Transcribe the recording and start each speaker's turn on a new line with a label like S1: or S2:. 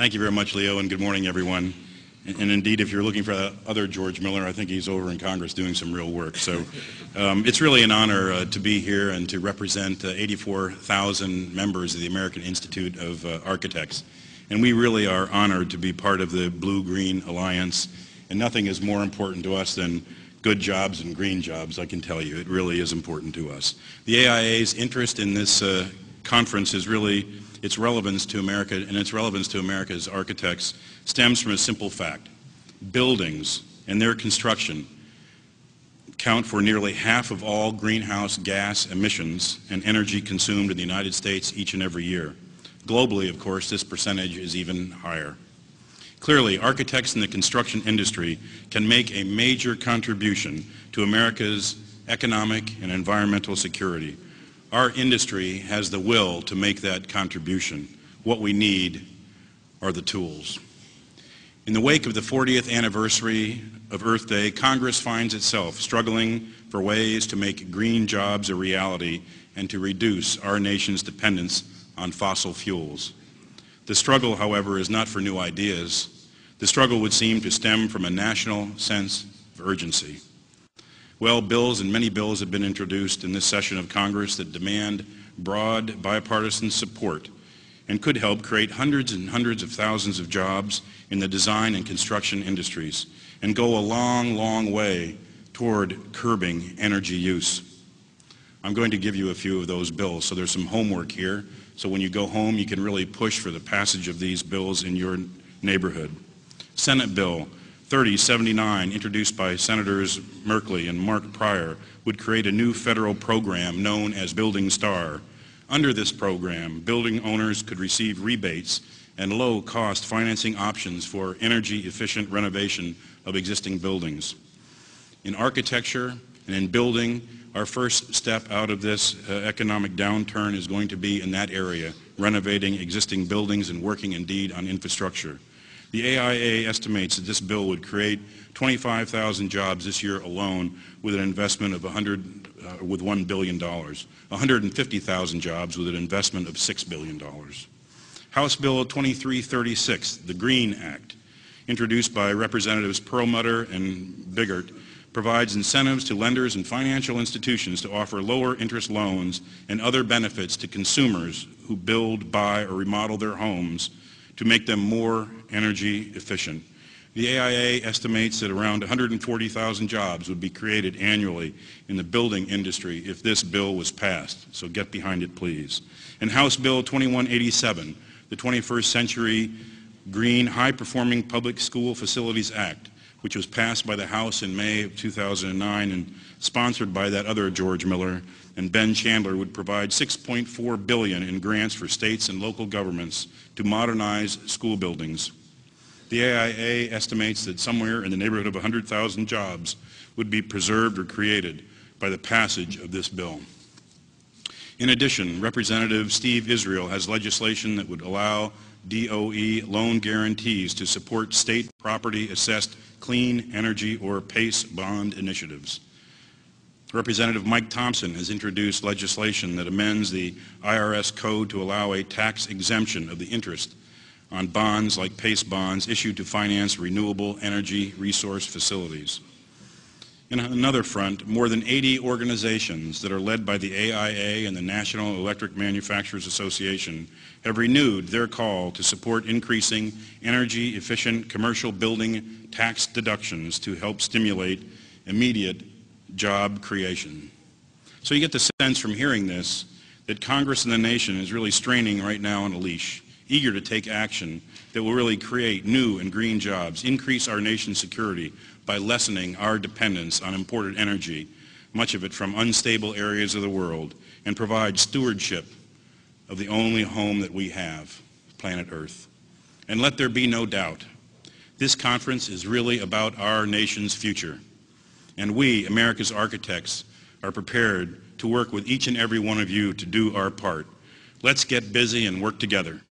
S1: Thank you very much, Leo, and good morning, everyone. And indeed, if you're looking for the other George Miller, I think he's over in Congress doing some real work. So it's really an honor to be here and to represent 84,000 members of the American Institute of Architects. And we really are honored to be part of the Blue-Green Alliance. And nothing is more important to us than good jobs and green jobs, I can tell you. It really is important to us. The AIA's interest in this conference is really its relevance to America, and its relevance to America's architects stems from a simple fact. Buildings and their construction account for nearly half of all greenhouse gas emissions and energy consumed in the United States each and every year. Globally, of course, this percentage is even higher. Clearly, architects in the construction industry can make a major contribution to America's economic and environmental security. Our industry has the will to make that contribution. What we need are the tools. In the wake of the 40th anniversary of Earth Day, Congress finds itself struggling for ways to make green jobs a reality and to reduce our nation's dependence on fossil fuels. The struggle, however, is not for new ideas. The struggle would seem to stem from a national sense of urgency. Well, bills and many bills have been introduced in this session of Congress that demand broad bipartisan support and could help create hundreds and hundreds of thousands of jobs in the design and construction industries and go a long, long way toward curbing energy use. I'm going to give you a few of those bills, so there's some homework here. So when you go home, you can really push for the passage of these bills in your neighborhood. Senate Bill 3079, introduced by Senators Merkley and Mark Pryor, would create a new federal program known as Building Star. Under this program, building owners could receive rebates and low-cost financing options for energy-efficient renovation of existing buildings. In architecture and in building, our first step out of this economic downturn is going to be in that area, renovating existing buildings and working indeed on infrastructure. The AIA estimates that this bill would create 25,000 jobs this year alone with an investment of $1 billion, 150,000 jobs with an investment of $6 billion. House Bill 2336, the Green Act, introduced by Representatives Perlmutter and Biggert, provides incentives to lenders and financial institutions to offer lower interest loans and other benefits to consumers who build, buy, or remodel their homes to make them more energy efficient. The AIA estimates that around 140,000 jobs would be created annually in the building industry if this bill was passed, so get behind it, please. And House Bill 2187, the 21st Century Green High-Performing Public School Facilities Act, which was passed by the House in May of 2009 and sponsored by that other George Miller and Ben Chandler, would provide $6.4 billion in grants for states and local governments to modernize school buildings. The AIA estimates that somewhere in the neighborhood of 100,000 jobs would be preserved or created by the passage of this bill. In addition, Representative Steve Israel has legislation that would allow DOE loan guarantees to support state property-assessed clean energy or PACE bond initiatives. Representative Mike Thompson has introduced legislation that amends the IRS code to allow a tax exemption of the interest on bonds like PACE bonds issued to finance renewable energy resource facilities. In another front, more than 80 organizations that are led by the AIA and the National Electric Manufacturers Association have renewed their call to support increasing energy-efficient commercial building tax deductions to help stimulate immediate job creation. So you get the sense from hearing this that Congress and the nation is really straining right now on a leash, eager to take action that will really create new and green jobs, increase our nation's security by lessening our dependence on imported energy, much of it from unstable areas of the world, and provide stewardship of the only home that we have, planet Earth. And let there be no doubt, this conference is really about our nation's future. And we, America's architects, are prepared to work with each and every one of you to do our part. Let's get busy and work together.